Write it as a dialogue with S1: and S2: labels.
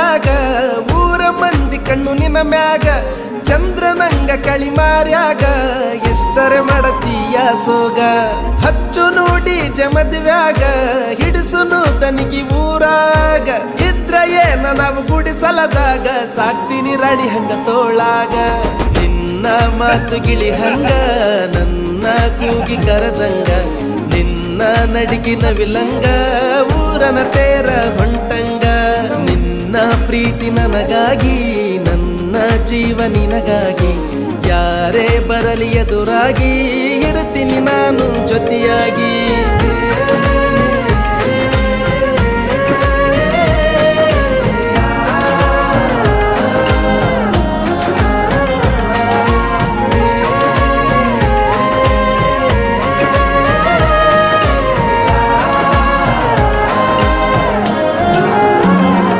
S1: ದಾರ್ಯಾಗ ಊರ ಮಂದಿ ಕಣ್ಣು ನಿನ್ನ ಮ್ಯಾಗ ಚಂದ್ರನಂಗ ಕಳಿ ಮಾರ್ಯಾಗ ಎಷ್ಟರೆ ಮಾಡತೀಯ ಸೋಗ ಹಚ್ಚು ನೋಡಿ ಜಮದ್ವ್ಯಾಗ ಹಿಡಿಸುನು ತನಿಗಿ ಊರಾಗ ಇದ್ರ ಏನ ನಾವು ಗುಡಿಸಲದಾಗ ಸಾಕ್ತೀನಿ ರಾಣಿ ಹಂಗ ತೋಳಾಗ ನಿನ್ನ ಮಾತು ಗಿಳಿ ಹಂಗ ನನ್ನ ಕೂಗಿ ಕರದಂಗ ನಿನ್ನ ನಡಿಗಿನ ವಿಲಂಗ ಊರನ ತೇರ ಹೊಂಟಂಗ ನಿನ್ನ ಪ್ರೀತಿ ನನಗಾಗಿ ನನ್ನ ಜೀವ ನಿನಗಾಗಿ ಯಾರೇ ಬರಲಿ ಎದುರಾಗಿ ಇರ್ತೀನಿ ನಾನು ಜೊತೆಯಾಗಿ